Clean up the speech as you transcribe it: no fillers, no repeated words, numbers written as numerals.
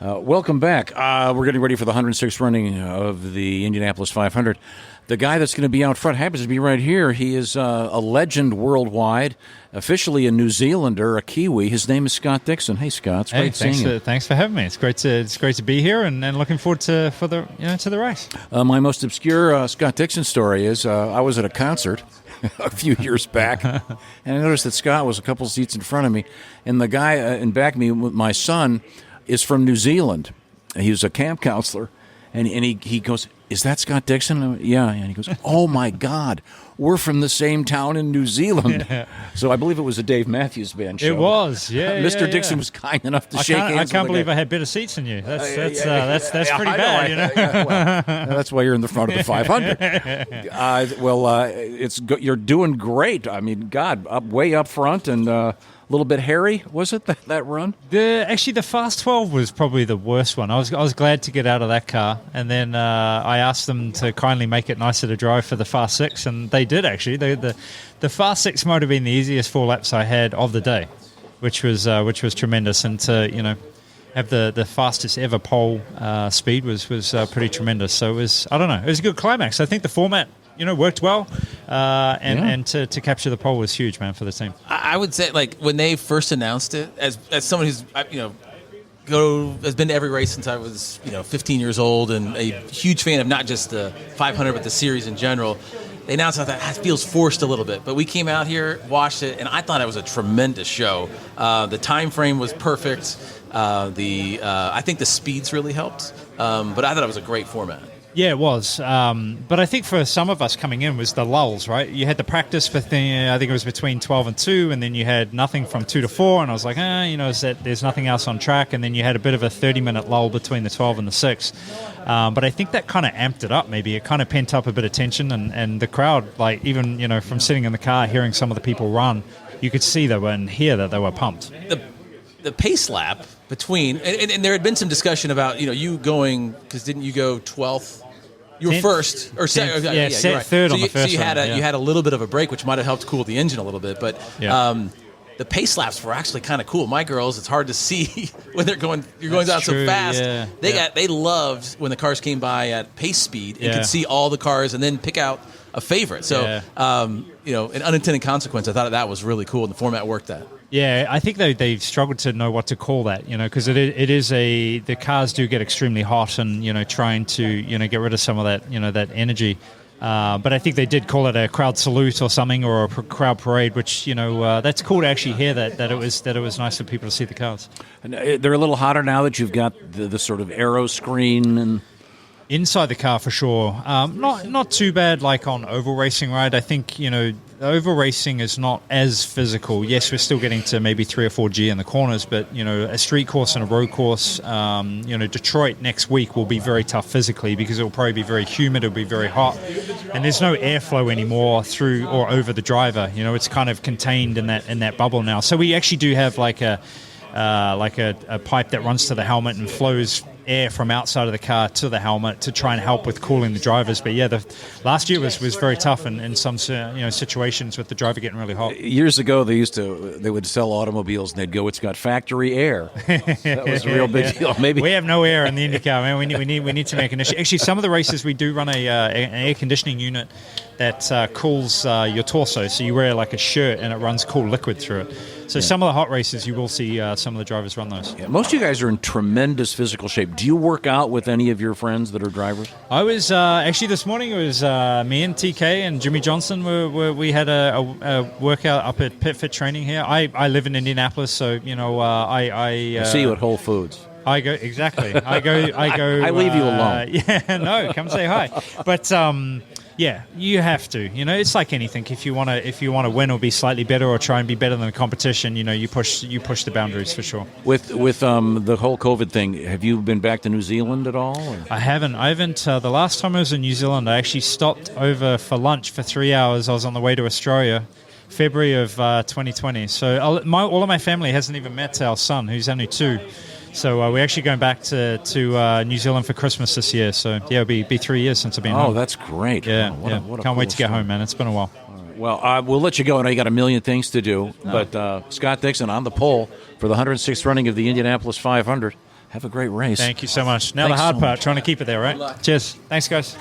Welcome back. We're getting ready for the 106th running of the Indianapolis 500. The guy that's going to be out front happens to be right here. He is a legend worldwide, officially a New Zealander, a Kiwi. His name is Scott Dixon. Hey, Scott, it's great seeing you. Thanks for having me. It's great to be here, and looking forward to the race. My most obscure Scott Dixon story is I was at a concert a few years back, and I noticed that Scott was a couple seats in front of me, and the guy in back of me with my son is from New Zealand. He was a camp counselor, and he goes, "Is that Scott Dixon?" Yeah, and he goes, "Oh my God, we're from the same town in New Zealand." Yeah. So I believe it was a Dave Matthews Band show. It was, yeah. Mr. Dixon was kind enough to shake hands. I can't believe I had better seats than you. That's pretty bad, you know. Well, that's why you're in the front of the 500. You're doing great. I mean, God, way up front and. A little bit hairy, was it, that run? Actually, the Fast 12 was probably the worst one. I was glad to get out of that car, and then I asked them to kindly make it nicer to drive for the Fast 6, and they did, actually. The Fast 6 might have been the easiest 4 laps I had of the day, which was tremendous, and to, have the fastest ever pole speed was pretty tremendous. So it was a good climax. I think the format worked well, and to capture the pole was huge, man, for the team. I would say, like, when they first announced it, as someone who's has been to every race since I was 15 years old, and a huge fan of not just the 500 but the series in general. They announced that feels forced a little bit, but we came out here, watched it, and I thought it was a tremendous show. The time frame was perfect. I think the speeds really helped, but I thought it was a great format. Yeah, it was. But I think for some of us coming in was the lulls, right? You had the practice for, I think it was between 12 and 2, and then you had nothing from 2 to 4, and I was like, there's nothing else on track, and then you had a bit of a 30-minute lull between the 12 and the 6. But I think that kind of amped it up, maybe. It kind of pent up a bit of tension, and the crowd, like, even, from sitting in the car, hearing some of the people run, you could see and hear that they were pumped. The pace lap between, and there had been some discussion about, you going, because didn't you go 12th? You were first or second, right. Third on the first. So you had a little bit of a break, which might have helped cool the engine a little bit. But the pace laps were actually kind of cool. My girls, it's hard to see when they're going. You're going down so fast. Yeah. They loved when the cars came by at pace speed and could see all the cars and then pick out a favorite. So an unintended consequence. I thought that was really cool, and the format worked that. Yeah, I think they've struggled to know what to call that, because it is the cars do get extremely hot, and trying to get rid of some of that that energy. But I think they did call it a crowd salute or something, or a crowd parade, which that's cool to actually hear that it was nice for people to see the cars. And they're a little hotter now that you've got the sort of aero screen and. Inside the car for sure. Not too bad like on oval racing, right? I think, oval racing is not as physical. Yes, we're still getting to maybe 3 or 4G in the corners, but, a street course and a road course, Detroit next week will be very tough physically because it will probably be very humid, it'll be very hot, and there's no airflow anymore through or over the driver. It's kind of contained in that bubble now. So we actually do have like a pipe that runs to the helmet and flows air from outside of the car to the helmet to try and help with cooling the drivers. But yeah, the last year was very tough in some situations with the driver getting really hot. Years ago, they would sell automobiles and they'd go, "It's got factory air." That was a real big deal. Maybe we have no air in the IndyCar, man. We need some air conditioning. Actually, some of the races we do run an air conditioning unit that cools your torso. So you wear like a shirt and it runs cool liquid through it. So some of the hot races, you will see some of the drivers run those. Yeah, most of you guys are in tremendous physical shape. Do you work out with any of your friends that are drivers? I was actually this morning. It was me and TK and Jimmy Johnson. We had a workout up at Pit Fit Training here. I live in Indianapolis, so I see you at Whole Foods. I go exactly. I go. I leave you alone. Yeah, no, come say hi. But yeah, you have to. It's like anything. If you want to win or be slightly better or try and be better than the competition, you push the boundaries for sure. With the whole COVID thing, have you been back to New Zealand at all? Or? I haven't. The last time I was in New Zealand, I actually stopped over for lunch for 3 hours. I was on the way to Australia, February of 2020. So all of my family hasn't even met our son, who's only 2. So we're actually going back to New Zealand for Christmas this year. So yeah, it'll be 3 years since I've been home. Oh, that's great. Yeah, what a can't wait to get home, man. It's been a while. All right. Well, we'll let you go. I know you got a million things to do. But Scott Dixon on the pole for the 106th running of the Indianapolis 500. Have a great race. Thank you so much. Now Thanks the hard so part, much. trying to keep it there, right? Cheers. Thanks, guys.